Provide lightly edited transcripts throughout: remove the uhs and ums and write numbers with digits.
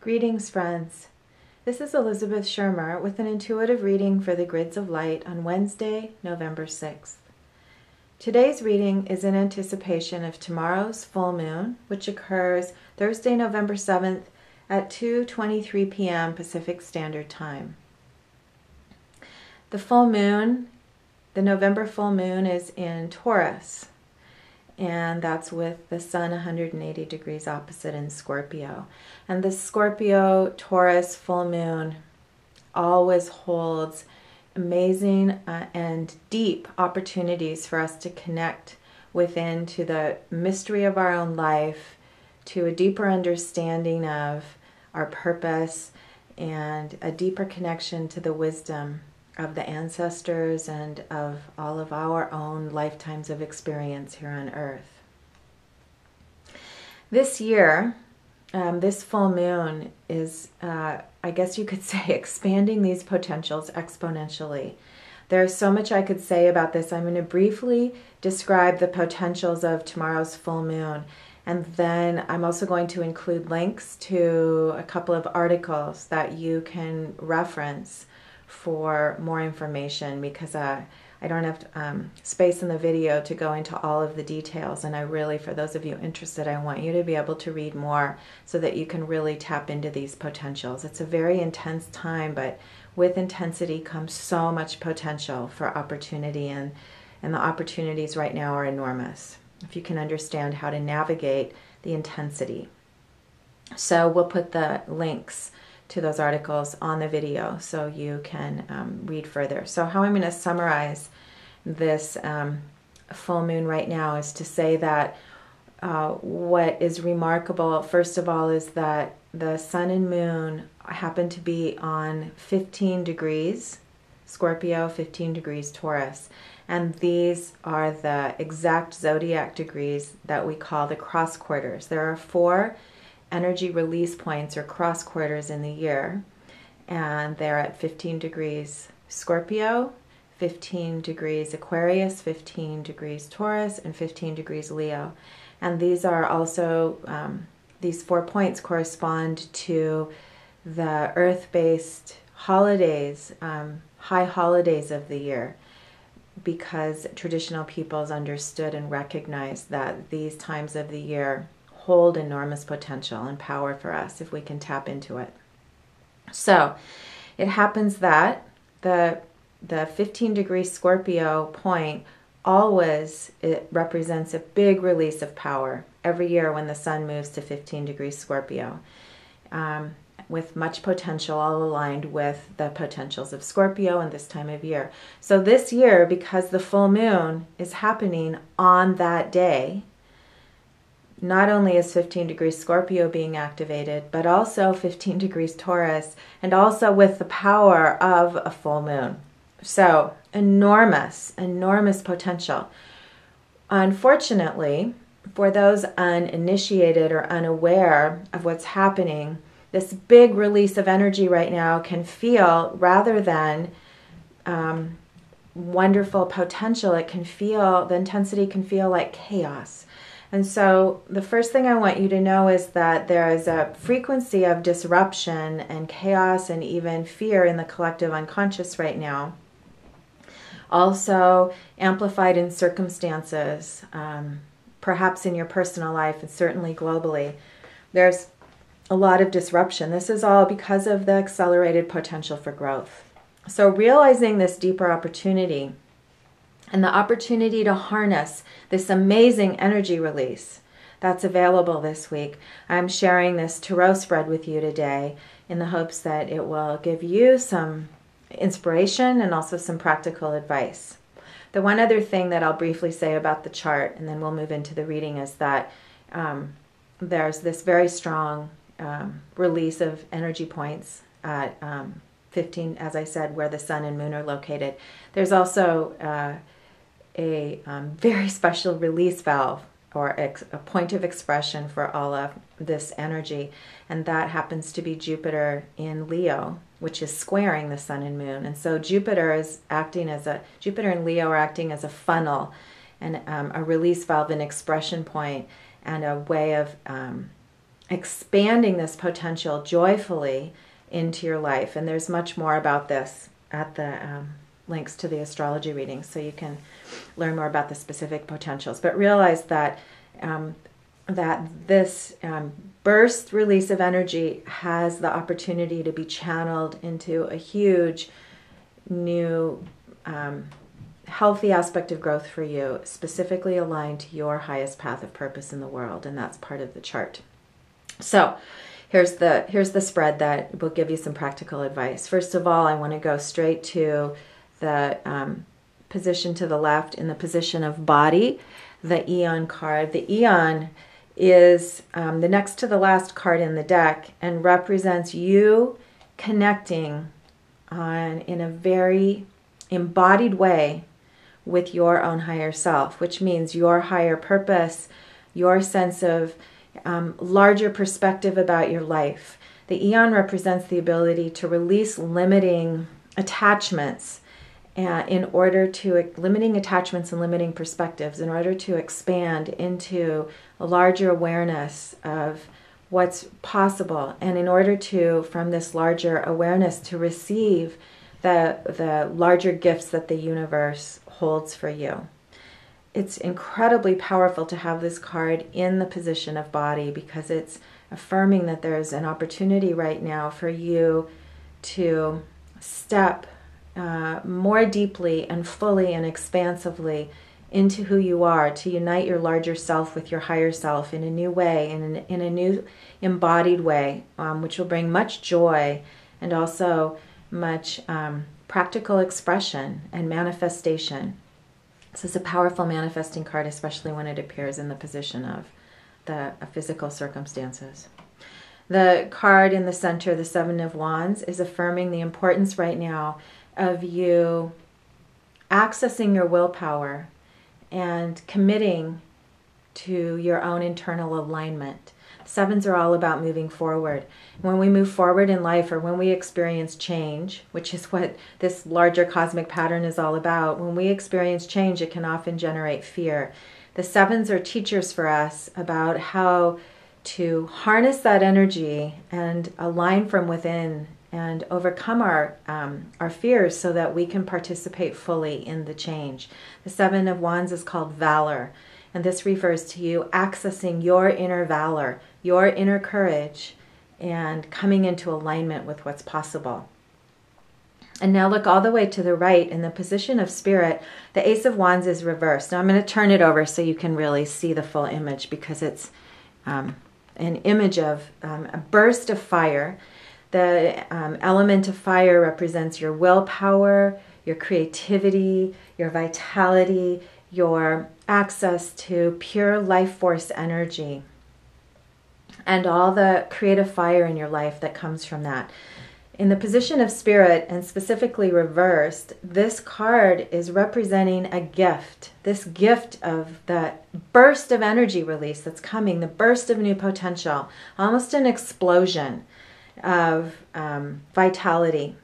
Greetings, friends. This is Elizabeth Shermer with an intuitive reading for the Grids of Light on Wednesday, November 6th. Today's reading is in anticipation of tomorrow's full moon, which occurs Thursday, November 7th at 2:23 p.m. Pacific Standard Time. The full moon, the November full moon, is in Taurus, and that's with the sun 180 degrees opposite in Scorpio. And the Scorpio-Taurus full moon always holds amazing and deep opportunities for us to connect within to the mystery of our own life, to a deeper understanding of our purpose, and a deeper connection to the wisdom of the ancestors and of all of our own lifetimes of experience here on Earth. This year, this full moon is, I guess you could say, expanding these potentials exponentially. There's so much I could say about this. I'm going to briefly describe the potentials of tomorrow's full moon, and then I'm also going to include links to a couple of articles that you can reference for more information, because I don't have space in the video to go into all of the details, and I really, for those of you interested, I want you to be able to read more so that you can really tap into these potentials. It's a very intense time, but with intensity comes so much potential for opportunity, and the opportunities right now are enormous if you can understand how to navigate the intensity. So we'll put the links to those articles on the video so you can read further. So how I'm going to summarize this full moon right now is to say that what is remarkable, first of all, is that the sun and moon happen to be on 15 degrees Scorpio, 15 degrees Taurus. And these are the exact zodiac degrees that we call the cross quarters. There are 4 energy release points or cross quarters in the year, and they're at 15 degrees Scorpio, 15 degrees Aquarius, 15 degrees Taurus, and 15 degrees Leo. And these are also, these 4 points correspond to the earth-based holidays, high holidays of the year, because traditional peoples understood and recognized that these times of the year hold enormous potential and power for us if we can tap into it. So it happens that the 15 degree Scorpio point always, it represents a big release of power every year when the sun moves to 15 degrees Scorpio, with much potential, all aligned with the potentials of Scorpio in this time of year. So this year, because the full moon is happening on that day, not only is 15 degrees Scorpio being activated, but also 15 degrees Taurus, and also with the power of a full moon. So enormous, enormous potential. Unfortunately, for those uninitiated or unaware of what's happening, this big release of energy right now can feel, rather than wonderful potential, it can feel, the intensity can feel like chaos. And so the first thing I want you to know is that there is a frequency of disruption and chaos and even fear in the collective unconscious right now. Also amplified in circumstances, perhaps in your personal life and certainly globally. There's a lot of disruption. This is all because of the accelerated potential for growth. So realizing this deeper opportunity and the opportunity to harness this amazing energy release that's available this week, I'm sharing this tarot spread with you today in the hopes that it will give you some inspiration and also some practical advice. The one other thing that I'll briefly say about the chart, and then we'll move into the reading, is that there's this very strong release of energy points at 15, as I said, where the sun and moon are located. There's also a very special release valve, or a point of expression for all of this energy, and that happens to be Jupiter in Leo, which is squaring the sun and moon. And so Jupiter and Leo are acting as a funnel and a release valve, an expression point, and a way of expanding this potential joyfully into your life. And there's much more about this at the links to the astrology readings, so you can learn more about the specific potentials. But realize that this burst release of energy has the opportunity to be channeled into a huge new healthy aspect of growth for you, specifically aligned to your highest path of purpose in the world, and that's part of the chart. So here's the spread that will give you some practical advice. First of all, I want to go straight to the position to the left in the position of body, the Eon card. The Eon is the next to the last card in the deck and represents you connecting in a very embodied way with your own higher self, which means your higher purpose, your sense of larger perspective about your life. The Eon represents the ability to release limiting attachments limiting attachments and limiting perspectives in order to expand into a larger awareness of what's possible, and in order to, from this larger awareness, to receive the larger gifts that the universe holds for you. It's incredibly powerful to have this card in the position of body, because it's affirming that there's an opportunity right now for you to step more deeply and fully and expansively into who you are, to unite your larger self with your higher self in a new way, in a new embodied way, which will bring much joy and also much practical expression and manifestation. This is a powerful manifesting card, especially when it appears in the position of the physical circumstances. The card in the center, the Seven of Wands, is affirming the importance right now of you accessing your willpower and committing to your own internal alignment. Sevens are all about moving forward. When we move forward in life, or when we experience change, which is what this larger cosmic pattern is all about, when we experience change, it can often generate fear. The sevens are teachers for us about how to harness that energy and align from within and overcome our fears so that we can participate fully in the change. The Seven of Wands is called valor, and this refers to you accessing your inner valor, your inner courage, and coming into alignment with what's possible. And now look all the way to the right in the position of spirit. The Ace of Wands is reversed. Now I'm going to turn it over so you can really see the full image, because it's an image of a burst of fire. The element of fire represents your willpower, your creativity, your vitality, your access to pure life force energy, and all the creative fire in your life that comes from that. In the position of spirit, and specifically reversed, this card is representing a gift. This gift of the burst of energy release that's coming, the burst of new potential, almost an explosion of vitality.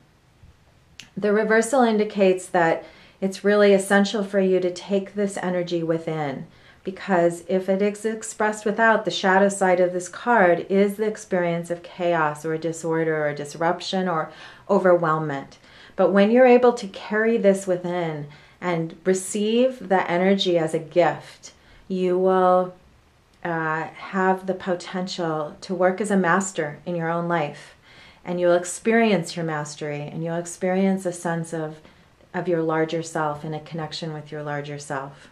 The reversal indicates that it's really essential for you to take this energy within, because if it is expressed without, the shadow side of this card is the experience of chaos or disorder or disruption or overwhelmment. But when you're able to carry this within and receive the energy as a gift, you will have the potential to work as a master in your own life, and you'll experience your mastery, and you'll experience a sense of your larger self and a connection with your larger self.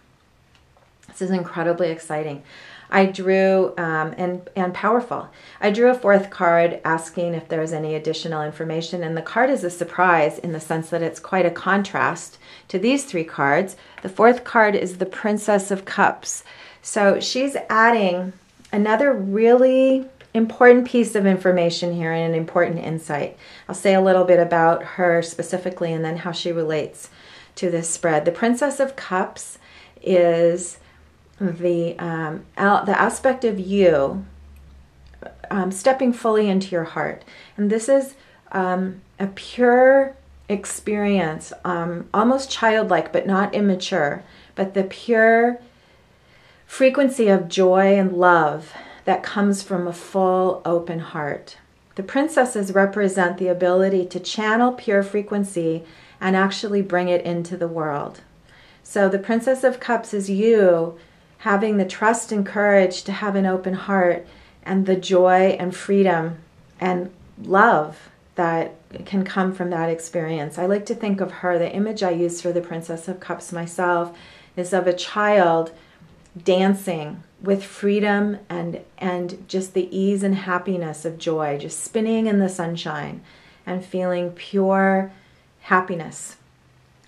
This is incredibly exciting. I drew, and powerful. I drew a fourth card asking if there's any additional information, and the card is a surprise in the sense that it's quite a contrast to these three cards. The fourth card is the Princess of Cups. So she's adding another really important piece of information here and an important insight. I'll say a little bit about her specifically and then how she relates to this spread. The Princess of Cups is the aspect of you stepping fully into your heart. And this is a pure experience, almost childlike but not immature, but the pure frequency of joy and love that comes from a full, open heart. The princesses represent the ability to channel pure frequency and actually bring it into the world. So the Princess of Cups is you having the trust and courage to have an open heart and the joy and freedom and love that can come from that experience. I like to think of her, the image I use for the Princess of Cups myself is of a child dancing with freedom and just the ease and happiness of joy, just spinning in the sunshine and feeling pure happiness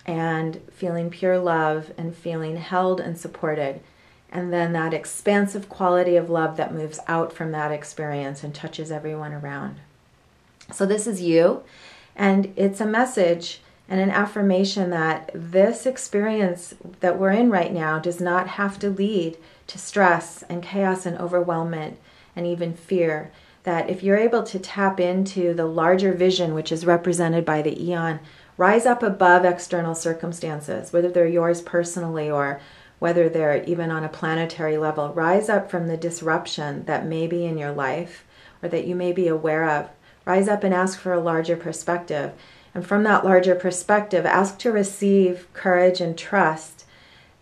and feeling pure love and feeling held and supported. And then that expansive quality of love that moves out from that experience and touches everyone around. So this is you, and it's a message and an affirmation that this experience that we're in right now does not have to lead to stress and chaos and overwhelmment and even fear. That if you're able to tap into the larger vision, which is represented by the eon, rise up above external circumstances, whether they're yours personally or whether they're even on a planetary level, rise up from the disruption that may be in your life or that you may be aware of. Rise up and ask for a larger perspective. And from that larger perspective, ask to receive courage and trust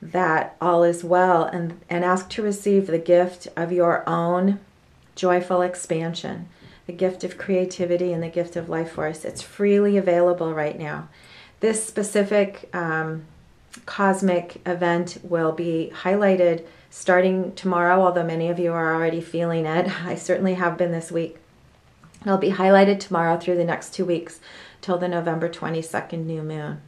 that all is well, and ask to receive the gift of your own joyful expansion, the gift of creativity and the gift of life force. It's freely available right now. This specific cosmic event will be highlighted starting tomorrow, although many of you are already feeling it. I certainly have been this week. It'll be highlighted tomorrow through the next 2 weeks till the November 22nd new moon.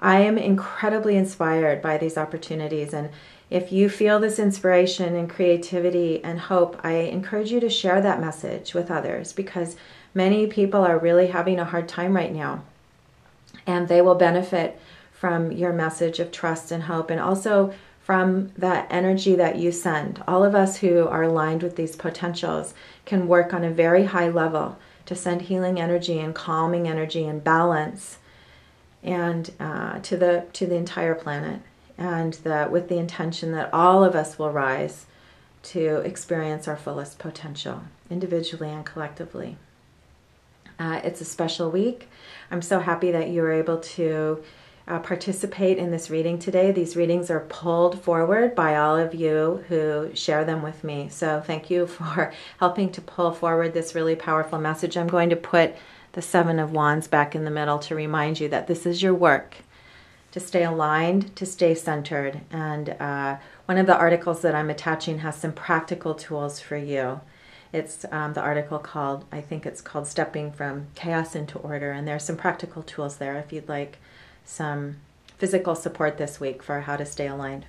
I am incredibly inspired by these opportunities, and if you feel this inspiration and creativity and hope, I encourage you to share that message with others, because many people are really having a hard time right now, and they will benefit from your message of trust and hope, and also from that energy that you send. All of us who are aligned with these potentials can work on a very high level to send healing energy and calming energy and balance and to the entire planet, and with the intention that all of us will rise to experience our fullest potential, individually and collectively. It's a special week. I'm so happy that you were able to participate in this reading today. These readings are pulled forward by all of you who share them with me. So thank you for helping to pull forward this really powerful message. I'm going to put the Seven of Wands back in the middle to remind you that this is your work, to stay aligned, to stay centered. And one of the articles that I'm attaching has some practical tools for you. It's the article called, I think it's called Stepping from Chaos into Order. And there's some practical tools there if you'd like some physical support this week for how to stay aligned.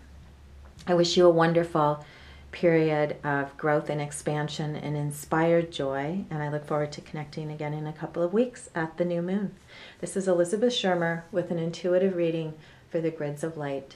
I wish you a wonderful period of growth and expansion and inspired joy, and I look forward to connecting again in a couple of weeks at the new moon. This is Elizabeth Shermer with an intuitive reading for the Grids of Light.